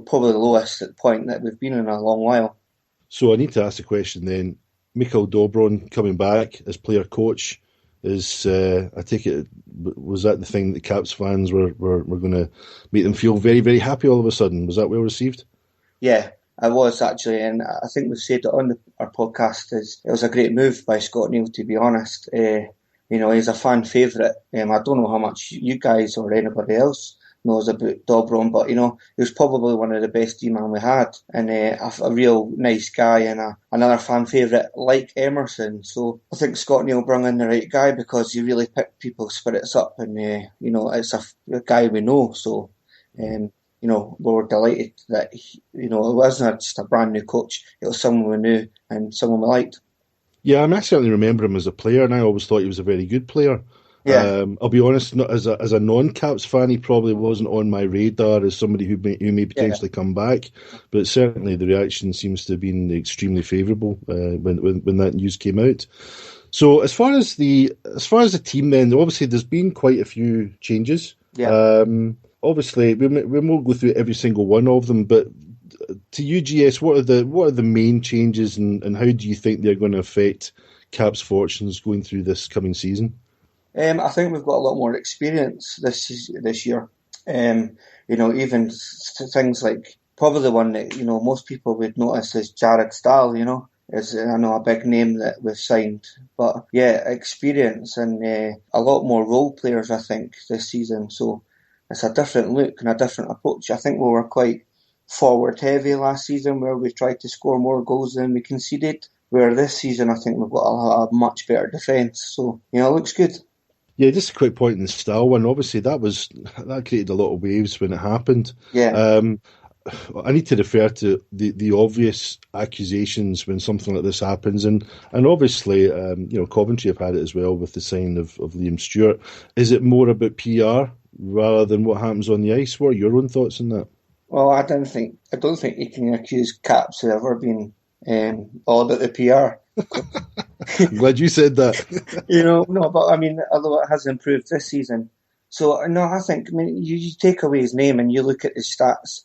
probably the lowest at the point that we've been in a long while. So I need to ask the question then. Michael Dobron coming back as player coach is, I take it, was that the thing that Caps fans were going to make them feel very, very happy all of a sudden? Was that well received? Yeah, I was actually, and I think we've said it on our podcast. It was a great move by Scott Neal, to be honest. He's a fan favourite. I don't know how much you guys or anybody else knows about Dobron, but he was probably one of the best D-man we had, and a real nice guy, and another fan favourite like Emerson. So I think Scott Neal brought in the right guy because he really picked people's spirits up, and it's a guy we know. So we were delighted that it wasn't just a brand new coach; it was someone we knew and someone we liked. Yeah, I certainly remember him as a player, and I always thought he was a very good player. Yeah. I'll be honest, not as a non-Caps fan, he probably wasn't on my radar as somebody who may potentially come back. But certainly the reaction seems to have been extremely favourable when that news came out. So as far as the team, then obviously there's been quite a few changes. Yeah. Obviously we won't go through every single one of them, but to you, GS, what are the main changes, and how do you think they're going to affect Caps' fortunes going through this coming season? I think we've got a lot more experience this year. Even things like probably the one that most people would notice is Jared Stahl. Is a big name that we've signed, but yeah, experience and a lot more role players I think this season. So it's a different look and a different approach. I think we were quite forward heavy last season, where we tried to score more goals than we conceded. Where this season I think we've got a much better defence. So it looks good. Yeah, just a quick point in the Stahl one. Obviously, that created a lot of waves when it happened. Yeah. I need to refer to the obvious accusations when something like this happens, and obviously, Coventry have had it as well with the signing of Liam Stewart. Is it more about PR rather than what happens on the ice? What are your own thoughts on that? Well, I don't think you can accuse Caps of ever being all about the PR. I'm glad you said that. No, but I mean, although it has improved this season. So, no, I think, you take away his name and you look at his stats.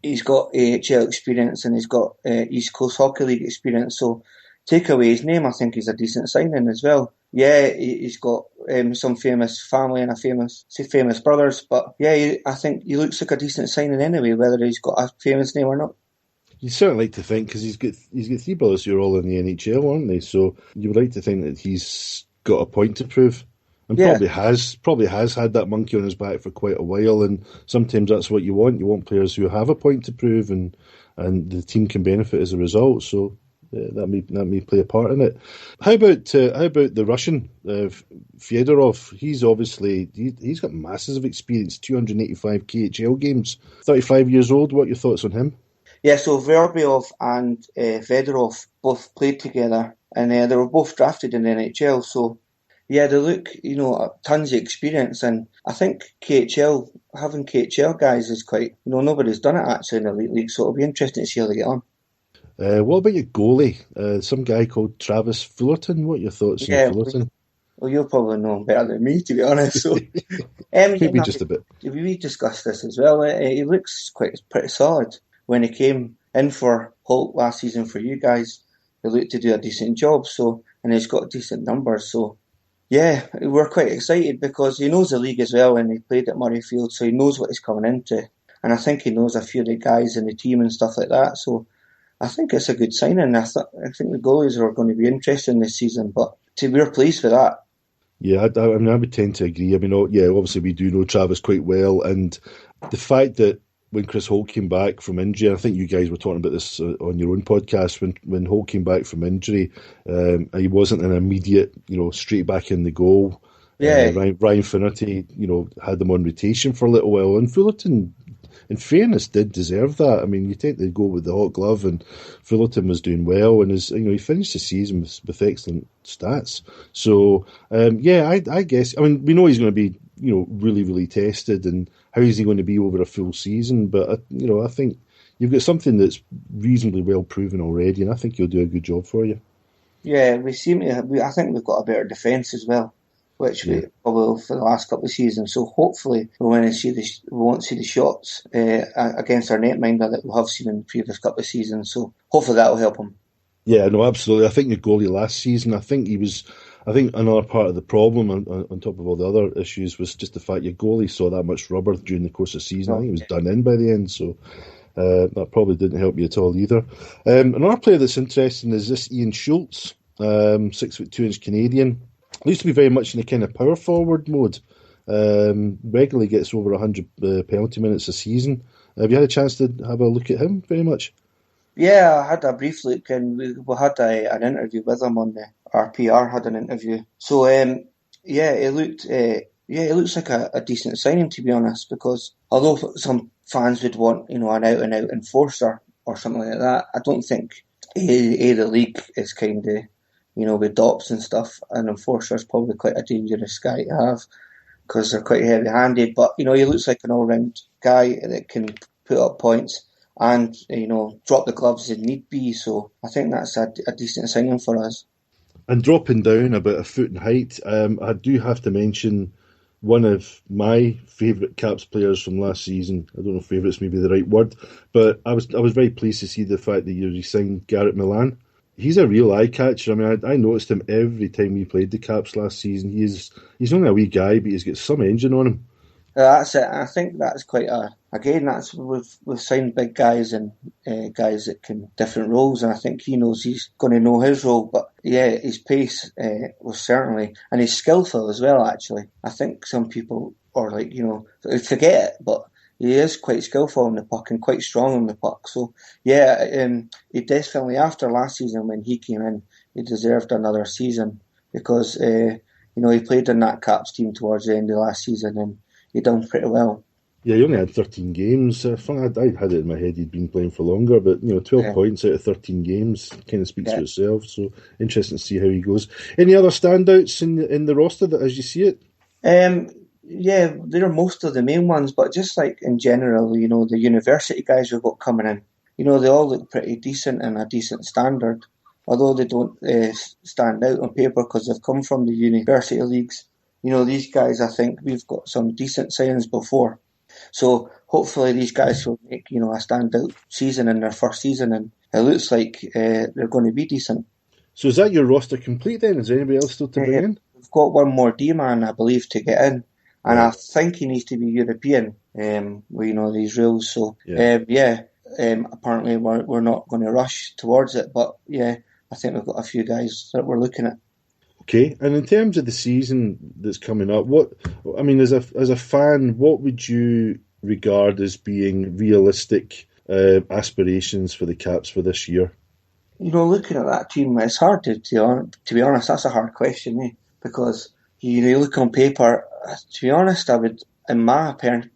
He's got AHL experience and he's got East Coast Hockey League experience. So, take away his name, I think he's a decent signing as well. Yeah, he's got some famous family and famous brothers. But yeah, I think he looks like a decent signing anyway, whether he's got a famous name or not. You certainly like to think, because he's got three brothers who are all in the NHL, aren't they? So you would like to think that he's got a point to prove, and probably has had that monkey on his back for quite a while. And sometimes that's what you want. You want players who have a point to prove, and the team can benefit as a result. So that may play a part in it. How about the Russian Fyodorov? He's got masses of experience, 285 KHL games, 35 years old. What are your thoughts on him? Yeah, so Verbyov and Fedorov both played together, and they were both drafted in the NHL. So, yeah, they look, tons of experience, and I think having KHL guys is quite, nobody's done it actually in the Elite League, so it'll be interesting to see how they get on. What about your goalie? Some guy called Travis Fullerton. What are your thoughts on Fullerton? Well, you'll probably know him better than me, to be honest. So, maybe just a bit. We discussed this as well. He looks pretty solid. When he came in for Holt last season for you guys, he looked to do a decent job. So, and he's got decent numbers. So, yeah, we're quite excited because he knows the league as well, and he played at Murrayfield, so he knows what he's coming into. And I think he knows a few of the guys in the team and stuff like that. So, I think it's a good signing. I think the goalies are going to be interesting this season, but we're pleased with that. Yeah, I would tend to agree. Obviously we do know Travis quite well, and the fact that when Chris Holt came back from injury, I think you guys were talking about this on your own podcast, when Holt came back from injury, he wasn't an immediate, straight back in the goal. Yeah. Ryan Finnerty, had them on rotation for a little while, and Fullerton, in fairness, did deserve that. I mean, you take the goal with the hot glove, and Fullerton was doing well, and he finished the season with excellent stats. So, I guess, we know he's going to be, really, really tested, and how is he going to be over a full season? But, I think you've got something that's reasonably well proven already, and I think he'll do a good job for you. Yeah, I think we've got a better defence as well. which we probably will for the last couple of seasons. So hopefully we won't see the shots against our netminder that we have seen in the previous couple of seasons. So hopefully that will help him. Yeah, no, absolutely. I think the goalie last season, I think another part of the problem on top of all the other issues was just the fact your goalie saw that much rubber during the course of the season. I think he was done in by the end, so that probably didn't help you at all either. Another player that's interesting is this Ian Schultz, 6'2" Canadian. He used to be very much in the kind of power forward mode. Regularly gets over 100 penalty minutes a season. Have you had a chance to have a look at him very much? Yeah, I had a brief look, and we had an interview with him on the RPR. Had an interview, so it looks like a decent signing, to be honest. Because although some fans would want an out and out enforcer or something like that, I don't think the league is kind of with dops and stuff. An enforcer is probably quite a dangerous guy to have because they're quite heavy handed. But he looks like an all round guy that can put up points and drop the gloves if need be. So I think that's a decent signing for us. And dropping down about a foot in height, I do have to mention one of my favourite Caps players from last season. I don't know if favourite's maybe the right word, but I was very pleased to see the fact that you re-signed Garrett Milan. He's a real eye catcher. I mean, I noticed him every time we played the Caps last season. He's only a wee guy, but he's got some engine on him. That's it. I think that's quite we've signed big guys and guys that can different roles, and I think he knows he's going to know his role. But yeah, his pace was certainly, and he's skillful as well. Actually, I think some people forget it, but he is quite skillful on the puck and quite strong on the puck. So yeah, he definitely, after last season when he came in, he deserved another season because he played in that Caps team towards the end of last season and he done pretty well. Yeah, he only had 13 games. I had it in my head he'd been playing for longer, but 12 points out of 13 games kind of speaks for itself. So interesting to see how he goes. Any other standouts in the roster that as you see it? Yeah, they're most of the main ones, but just like in general, the university guys we've got coming in, they all look pretty decent and a decent standard, although they don't stand out on paper because they've come from the university leagues. These guys, I think we've got some decent signings before. So hopefully these guys will make, a standout season in their first season, and it looks like they're going to be decent. So is that your roster complete then? Is there anybody else still to bring in? We've got one more D-man, I believe, to get in. And I think he needs to be European, with these rules. So, apparently we're not going to rush towards it. But, yeah, I think we've got a few guys that we're looking at. Okay, and in terms of the season that's coming up, as a fan, what would you regard as being realistic aspirations for the Caps for this year? Looking at that team, it's hard to be honest. That's a hard question, because you look on paper. To be honest, I would, in my opinion,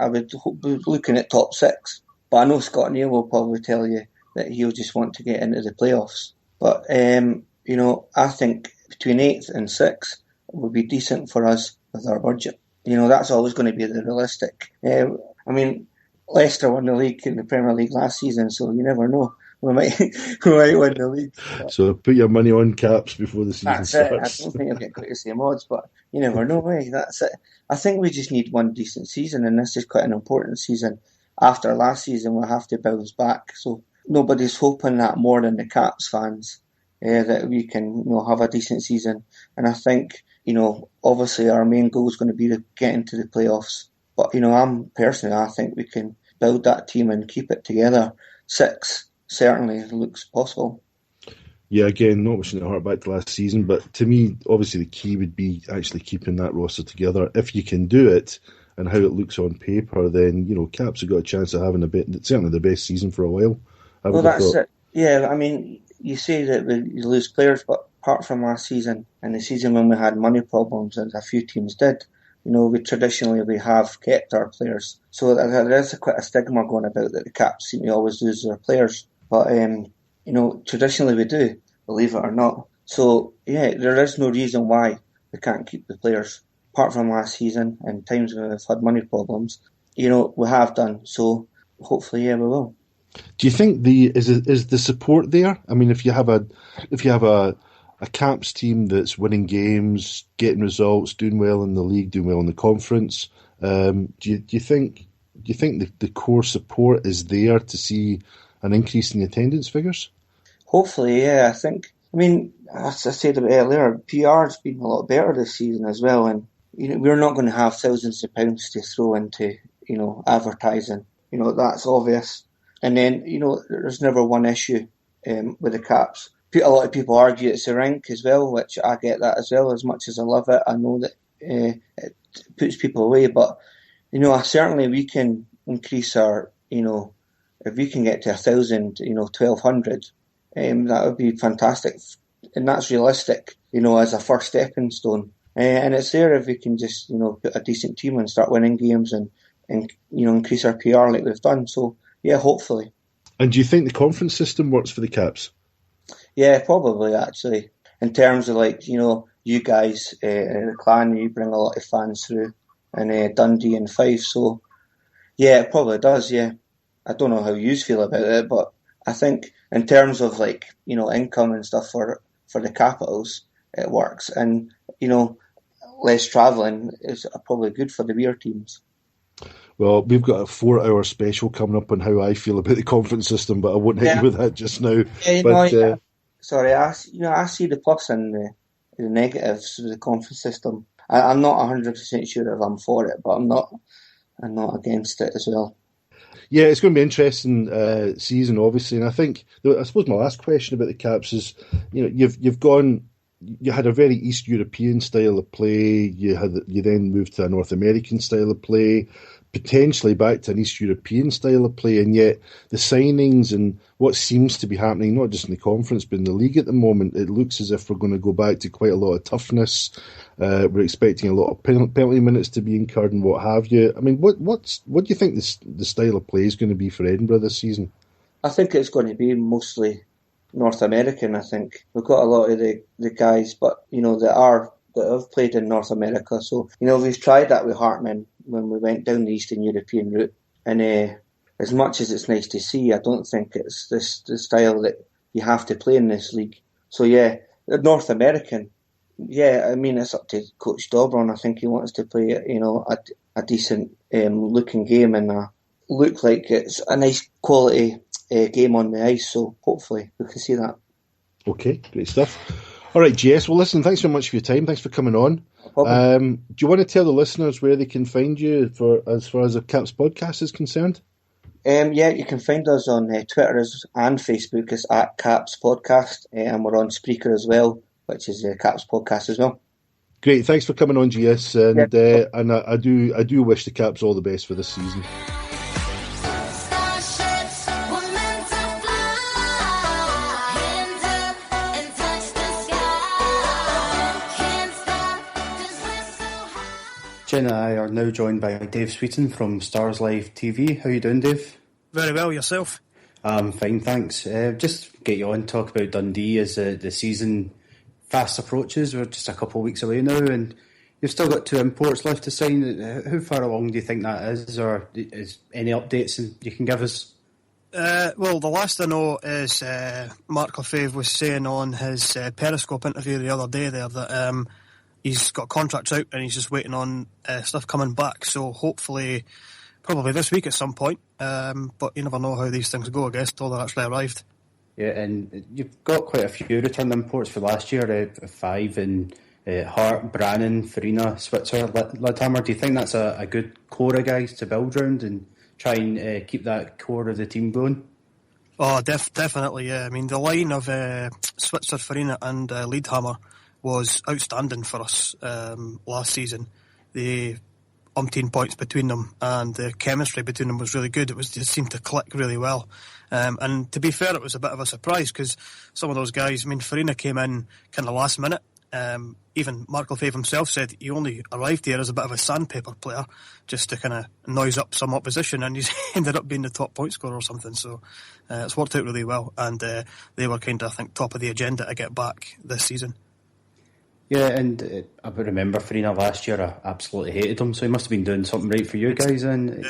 I would be looking at top 6. But I know Scott Neal will probably tell you that he'll just want to get into the playoffs. But I think between 8th and 6th would be decent for us with our budget. That's always going to be the realistic. Leicester won the league in the Premier League last season, so you never know. We might win the league. So put your money on Caps before the season starts. I don't think you'll get quite the same odds, but you never know. That's it. I think we just need one decent season, and this is quite an important season. After last season, we'll have to bounce back. So nobody's hoping that more than the Caps fans, that we can have a decent season. And I think, obviously our main goal is going to be to get into the playoffs. But, I think we can build that team and keep it together. 6 certainly looks possible. Yeah, again, not wishing it hard back to last season, but to me, obviously the key would be actually keeping that roster together. If you can do it, and how it looks on paper, then, Caps have got a chance of having certainly the best season for a while. Well, that's it. Yeah, you say that you lose players, but apart from last season and the season when we had money problems, as a few teams did, we have kept our players. So there is quite a stigma going about that the Caps seem to always lose their players. But, traditionally we do, believe it or not. So, yeah, there is no reason why we can't keep the players. Apart from last season and times when we've had money problems, we have done. So, hopefully, we will. Do you think is the support there? If you have a a Caps team that's winning games, getting results, doing well in the league, doing well in the conference. Do you think the core support is there to see an increase in the attendance figures? Hopefully, yeah. I mean, as I said a bit earlier, PR's been a lot better this season as well, and we're not going to have thousands of pounds to throw into advertising. That's obvious. And then there's never one issue with the Caps. A lot of people argue it's the rink as well, which I get that as well. As much as I love it, I know that it puts people away. But certainly we can increase our if we can get to 1,000, 1,200, that would be fantastic, and that's realistic, as a first stepping stone. And it's there if we can just put a decent team and start winning games and increase our PR like we've done. So yeah, hopefully. And do you think the conference system works for the Caps? Yeah, probably, actually. In terms of you guys, the clan, you bring a lot of fans through, and Dundee and Fife. So yeah, it probably does. Yeah, I don't know how you feel about it, but I think in terms of income and stuff for the capitals, it works, and less travelling is probably good for the beer teams. Well, we've got a 4-hour special coming up on how I feel about the conference system, but I won't hit you with that just now. Yeah, sorry, I see the plus and the negatives of the conference system. I'm not 100% sure if I'm for it, but I'm not against it as well. Yeah, it's going to be an interesting season, obviously, and I suppose my last question about the Caps is, you had a very East European style of play. You then moved to a North American style of play, potentially back to an East European style of play, and yet the signings and what seems to be happening, not just in the conference but in the league at the moment, it looks as if we're going to go back to quite a lot of toughness. We're expecting a lot of penalty minutes to be incurred and what have you. I mean, what do you think the style of play is going to be for Edinburgh this season? I think it's going to be mostly North American. I think we've got a lot of the guys, but that have played in North America. So we've tried that with Hartman when we went down the Eastern European route, and as much as it's nice to see, I don't think it's the style that you have to play in this league. So yeah, North American. Yeah, I mean, it's up to Coach Dobron. I think he wants to play a decent looking game and look like it's a nice quality game on the ice. So hopefully we can see that. Okay, great stuff. All right, GS. Well, listen, thanks so much for your time. Thanks for coming on. No do you want to tell the listeners where they can find you as far as the Caps podcast is concerned? Yeah, you can find us on Twitter and Facebook as @Caps Podcast, and we're on Spreaker as well, which is Caps Podcast as well. Great, thanks for coming on, GS, and and I do wish the Caps all the best for this season. Jen and I are now joined by Dave Sweetin from Stars Live TV. How are you doing, Dave? Very well, yourself? Fine, thanks. Just get you on, talk about Dundee as the season fast approaches. We're just a couple of weeks away now, and you've still got 2 imports left to sign. How far along do you think that is, or is any updates you can give us? Well, the last I know is Mark Lefebvre was saying on his Periscope interview the other day there that he's got contracts out and he's just waiting on stuff coming back. So hopefully, probably this week at some point. But you never know how these things go, I guess, till they're actually arrived. Yeah, and you've got quite a few return imports for last year, 5 in Hart, Brannan, Farina, Switzer, Lidhammer. Do you think that's a good core of guys to build around and try and keep that core of the team going? Oh, definitely, yeah. I mean, the line of Switzer, Farina and Lidhammer was outstanding for us last season. The umpteen points between them and the chemistry between them was really good. It seemed to click really well. And to be fair, it was a bit of a surprise because some of those guys, I mean, Farina came in kind of last minute. Even Mark Lefebvre himself said he only arrived here as a bit of a sandpaper player just to kind of noise up some opposition, and he's ended up being the top point scorer or something. So it's worked out really well, and they were kind of, I think, top of the agenda to get back this season. Yeah, and I remember Farina last year, I absolutely hated him, so he must have been doing something right for you guys. And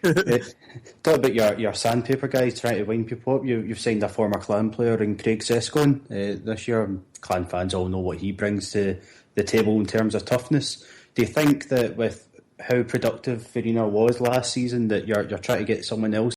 Talk about your sandpaper guys trying to wind people up. You've signed a former Clan player in Craig Sescon this year. Clan fans all know what he brings to the table in terms of toughness. Do you think that with how productive Farina was last season, that you're trying to get someone else